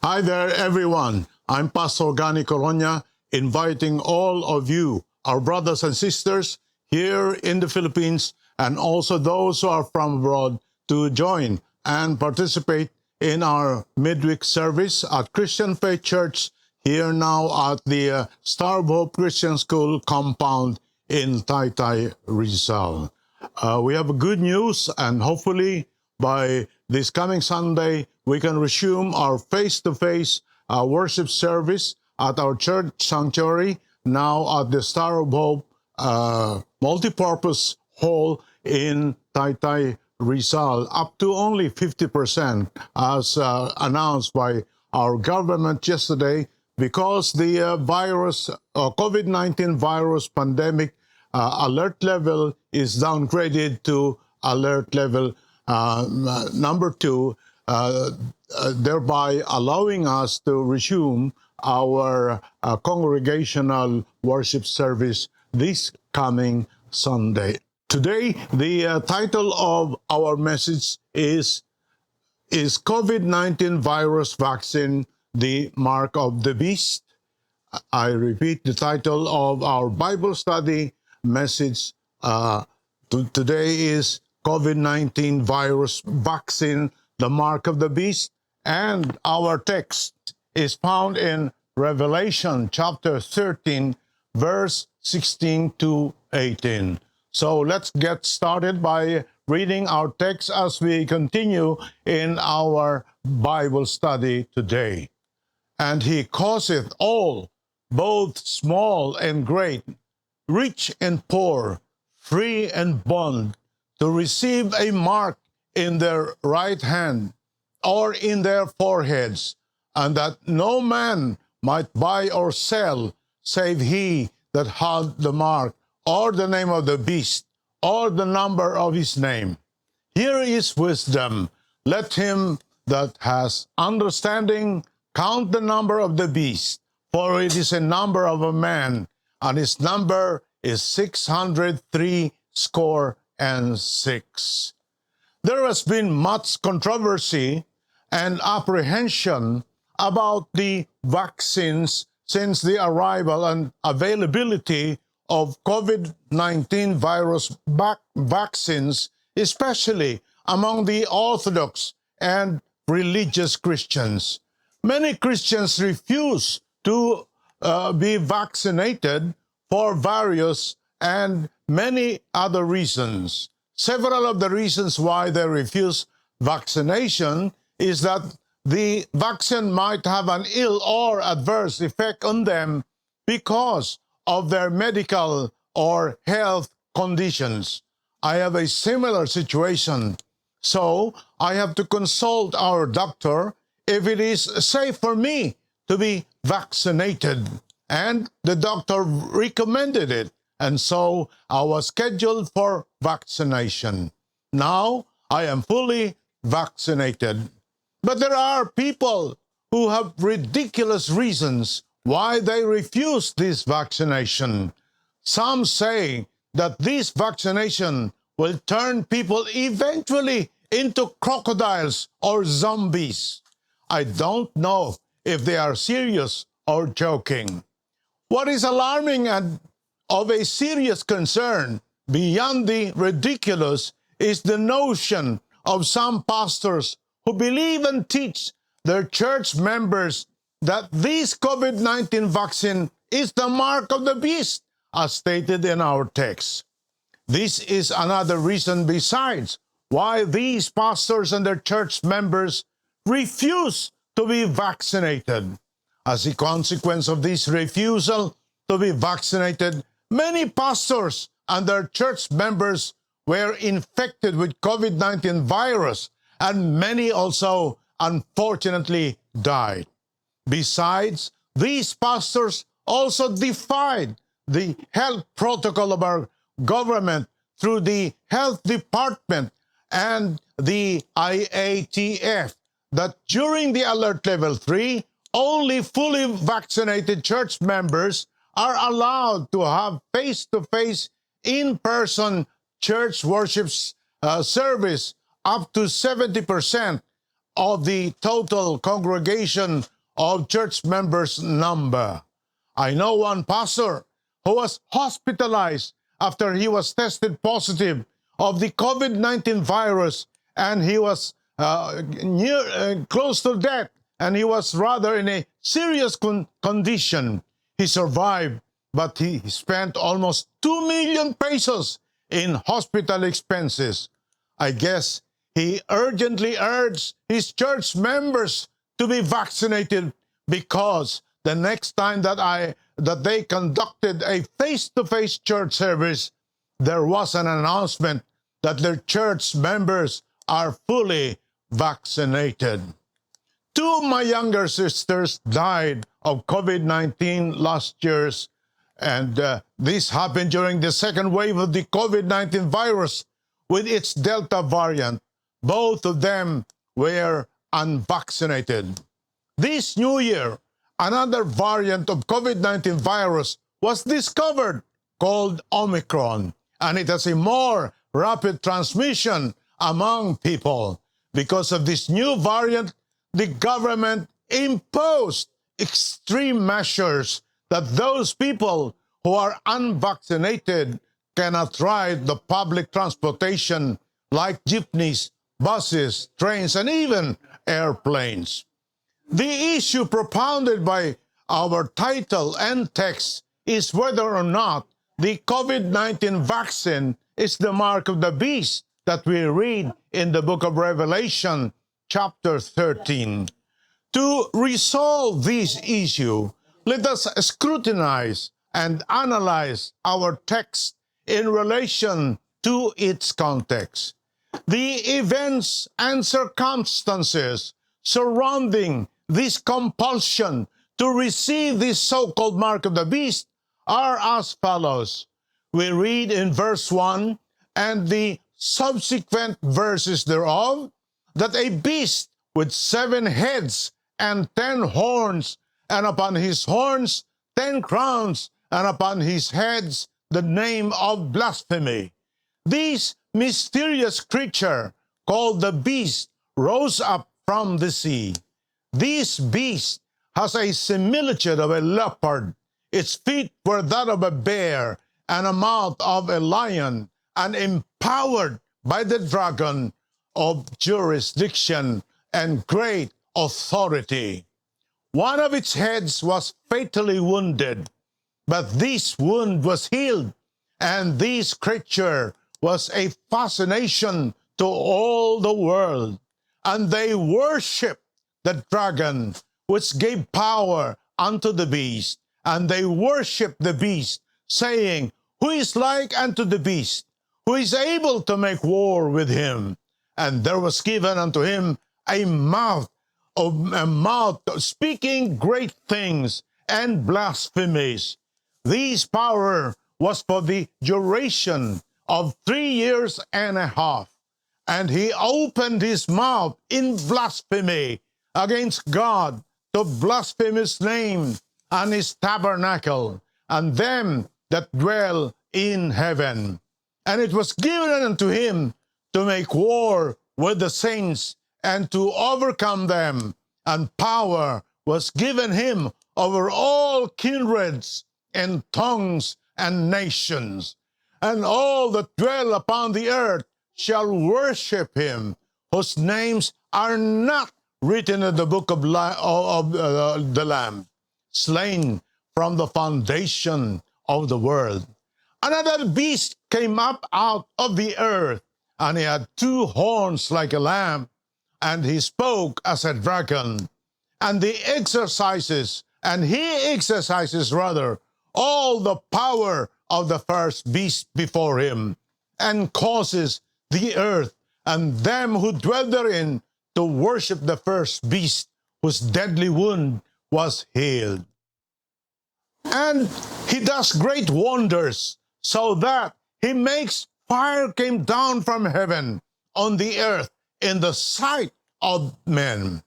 Hi there, everyone. I'm Pastor Gani Coronia, inviting all of you, our brothers and sisters here in the Philippines, and also those who are from abroad, to join and participate in our midweek service at Christian Faith Church here now at the Star of Hope Christian School compound in Taytay, Rizal. We have good news, and hopefully by this coming Sunday, we can resume our face-to-face worship service at our church sanctuary, now at the Star of Hope multipurpose hall in Taytay, Rizal, up to only 50%, as announced by our government yesterday, because the COVID-19 virus pandemic alert level is downgraded to alert level number 2, thereby allowing us to resume our congregational worship service this coming Sunday. Today, the title of our message is COVID-19 virus vaccine the mark of the beast? I repeat, the title of our Bible study message today is COVID-19 virus vaccine, the mark of the beast, and our text is found in Revelation chapter 13, verse 16 to 18. So let's get started by reading our text as we continue in our Bible study today. And he causeth all, both small and great, rich and poor, free and bond, to receive a mark in their right hand or in their foreheads, and that no man might buy or sell, save he that had the mark, or the name of the beast, or the number of his name. Here is wisdom. Let him that has understanding count the number of the beast, for it is a number of a man, and his number is 636. There has been much controversy and apprehension about the vaccines since the arrival and availability of COVID-19 virus vaccines, especially among the Orthodox and religious Christians. Many Christians refuse to be vaccinated for various and many other reasons. Several of the reasons why they refuse vaccination is that the vaccine might have an ill or adverse effect on them because of their medical or health conditions. I have a similar situation, so I have to consult our doctor if it is safe for me to be vaccinated. And the doctor recommended it, and so I was scheduled for vaccination. Now I am fully vaccinated. But there are people who have ridiculous reasons why they refuse this vaccination. Some say that this vaccination will turn people eventually into crocodiles or zombies. I don't know if they are serious or joking. What is alarming and of a serious concern beyond the ridiculous is the notion of some pastors who believe and teach their church members that this COVID-19 vaccine is the mark of the beast, as stated in our text. This is another reason besides why these pastors and their church members refuse to be vaccinated. As a consequence of this refusal to be vaccinated, many pastors and their church members were infected with COVID-19 virus, and many also, unfortunately, died. Besides, these pastors also defied the health protocol of our government through the health department and the IATF, that during the alert level 3, only fully vaccinated church members are allowed to have face-to-face, in-person church worship service up to 70% of the total congregation of church members' number. I know one pastor who was hospitalized after he was tested positive of the COVID-19 virus, and he was close to death, and he was rather in a serious condition. He survived, but he spent almost 2 million pesos in hospital expenses. I guess he urgently urged his church members to be vaccinated, because the next time that they conducted a face-to-face church service, there was an announcement that their church members are fully vaccinated. Two of my younger sisters died of COVID-19 last year, and this happened during the second wave of the COVID-19 virus with its Delta variant. Both of them were unvaccinated. This new year, another variant of COVID-19 virus was discovered called Omicron, and it has a more rapid transmission among people. Because of this new variant, the government imposed extreme measures that those people who are unvaccinated cannot ride the public transportation like jeepneys, buses, trains, and even airplanes. The issue propounded by our title and text is whether or not the COVID-19 vaccine is the mark of the beast that we read in the book of Revelation, chapter 13. To resolve this issue, let us scrutinize and analyze our text in relation to its context. The events and circumstances surrounding this compulsion to receive this so-called mark of the beast are as follows. We read in verse 1 and the subsequent verses thereof that a beast with 7 heads and 10 horns, and upon his horns 10 crowns, and upon his heads the name of blasphemy. This mysterious creature called the beast rose up from the sea. This beast has a similitude of a leopard. Its feet were that of a bear, and a mouth of a lion, and empowered by the dragon of jurisdiction and great authority. One of its heads was fatally wounded, but this wound was healed, and this creature was a fascination to all the world. And they worshiped the dragon, which gave power unto the beast, and they worshiped the beast, saying, Who is like unto the beast? Who is able to make war with him? And there was given unto him a mouth speaking great things and blasphemies. This power was for the duration of 3 years and a half. And he opened his mouth in blasphemy against God, to blaspheme his name and his tabernacle, and them that dwell in heaven. And it was given unto him to make war with the saints and to overcome them. And power was given him over all kindreds and tongues and nations. And all that dwell upon the earth shall worship him, whose names are not written in the book of the Lamb, slain from the foundation of the world. Another beast came up out of the earth, and he had 2 horns like a lamb, and he spoke as a dragon. And he exercises all the power of the first beast before him, and causes the earth and them who dwell therein to worship the first beast, whose deadly wound was healed. And he does great wonders, so that he makes fire came down from heaven on the earth in the sight of men,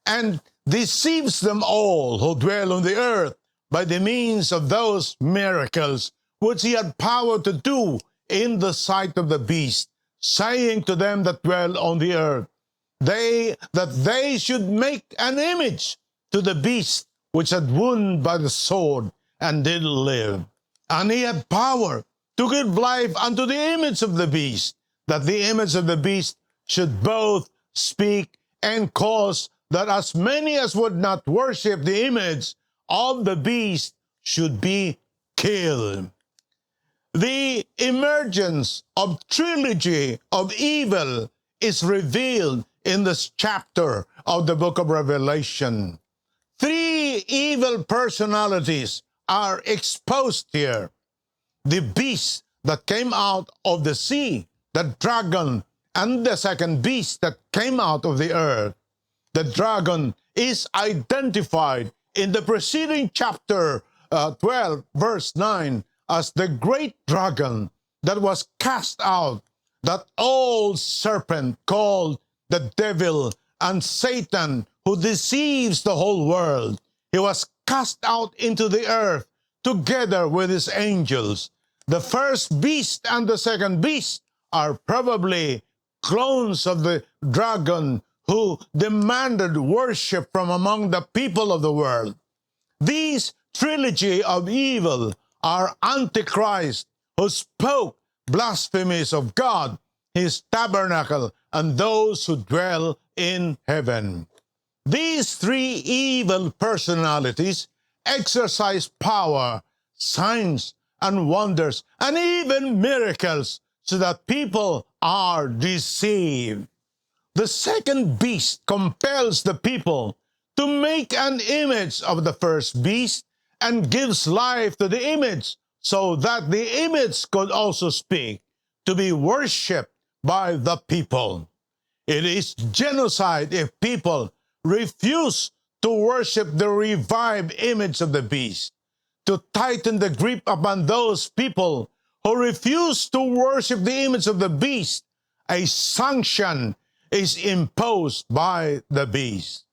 and deceives them all who dwell on the earth by the means of those miracles which he had power to do in the sight of the beast, saying to them that dwell on the earth, that they should make an image to the beast which had wounded by the sword and did live. And he had power to give life unto the image of the beast, that the image of the beast should both speak and cause that as many as would not worship the image of the beast should be killed. The emergence of trilogy of evil is revealed in this chapter of the book of Revelation. Three evil personalities are exposed here. The beast that came out of the sea, the dragon, and the second beast that came out of the earth. The dragon is identified in the preceding chapter 12, verse 9, as the great dragon that was cast out, that old serpent called the devil and Satan, who deceives the whole world. He was cast out into the earth together with his angels. The first beast and the second beast are probably clones of the dragon who demanded worship from among the people of the world. These trilogy of evil are Antichrist, who spoke blasphemies of God, his tabernacle, and those who dwell in heaven. These three evil personalities exercise power, signs, and wonders, and even miracles, so that people are deceived. The second beast compels the people to make an image of the first beast and gives life to the image, so that the image could also speak, to be worshipped by the people. It is genocide if people refuse to worship the revived image of the beast. To tighten the grip upon those people who refuse to worship the image of the beast, a sanction is imposed by the beast.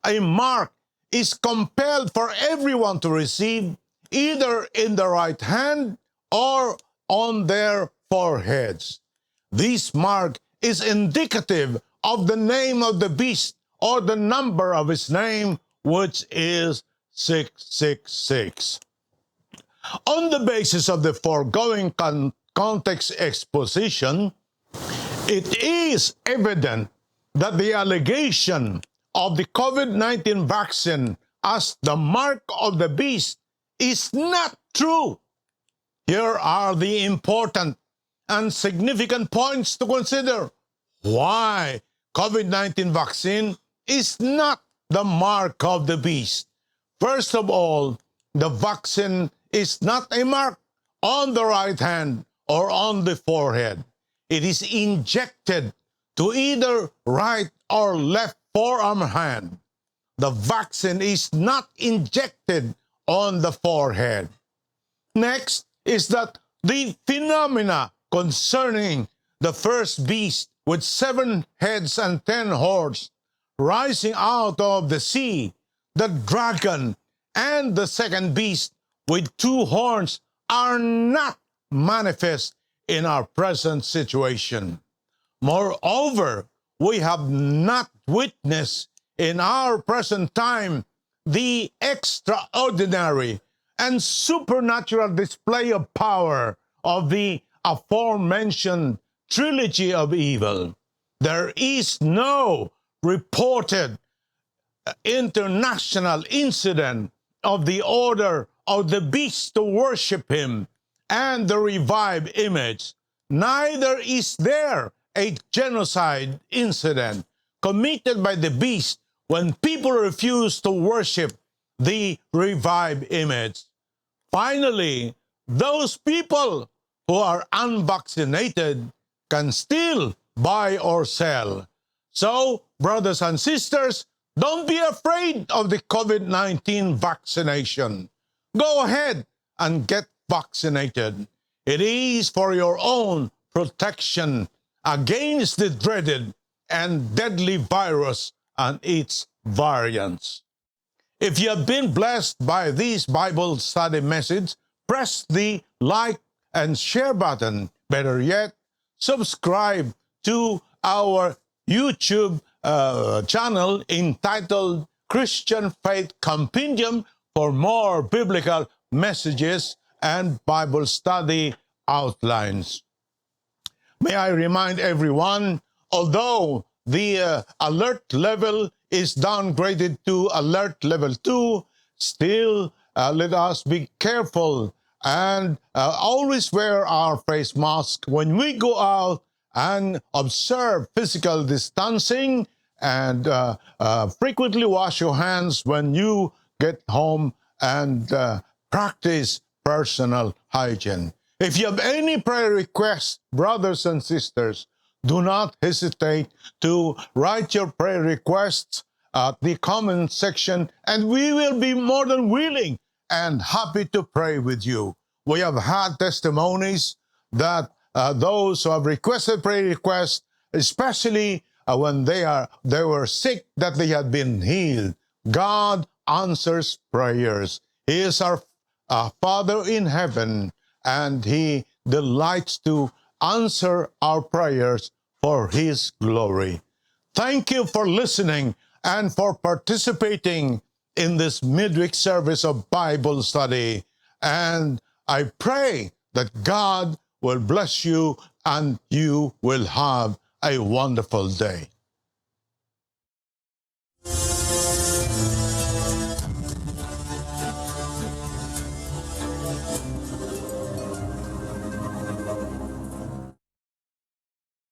A mark is compelled for everyone to receive, either in the right hand or on their foreheads. This mark is indicative of the name of the beast or the number of his name, which is 666. On the basis of the foregoing context exposition, it is evident that the allegation of the COVID-19 vaccine as the mark of the beast is not true. Here are the important and significant points to consider why COVID-19 vaccine is not the mark of the beast. First of all, the vaccine is not a mark on the right hand or on the forehead. It is injected to either right or left forearm hand. The vaccine is not injected on the forehead. Next is that the phenomena concerning the first beast with 7 heads and 10 horns rising out of the sea, the dragon, and the second beast with 2 horns are not manifest in our present situation. Moreover, we have not witnessed in our present time the extraordinary and supernatural display of power of the aforementioned trilogy of evil. There is no reported international incident of the order of the beast to worship him and the revived image. Neither is there a genocide incident committed by the beast when people refuse to worship the revived image. Finally, those people who are unvaccinated can still buy or sell. So, brothers and sisters, don't be afraid of the COVID-19 vaccination. Go ahead and get vaccinated. It is for your own protection against the dreaded and deadly virus and its variants. If you have been blessed by this Bible study message, press the like and share button. Better yet, subscribe to our YouTube channel entitled Christian Faith Compendium for more biblical messages and Bible study outlines. May I remind everyone, although the alert level is downgraded to alert level 2, still let us be careful and always wear our face mask when we go out and observe physical distancing and frequently wash your hands when you get home and practice personal hygiene. If you have any prayer requests, brothers and sisters, do not hesitate to write your prayer requests at the comment section, and we will be more than willing and happy to pray with you. We have had testimonies that those who have requested prayer requests, especially when they were sick, that they had been healed. God answers prayers. He is our Father in heaven, and He delights to answer our prayers for His glory. Thank you for listening and for participating in this midweek service of Bible study. And I pray that God will bless you and you will have a wonderful day.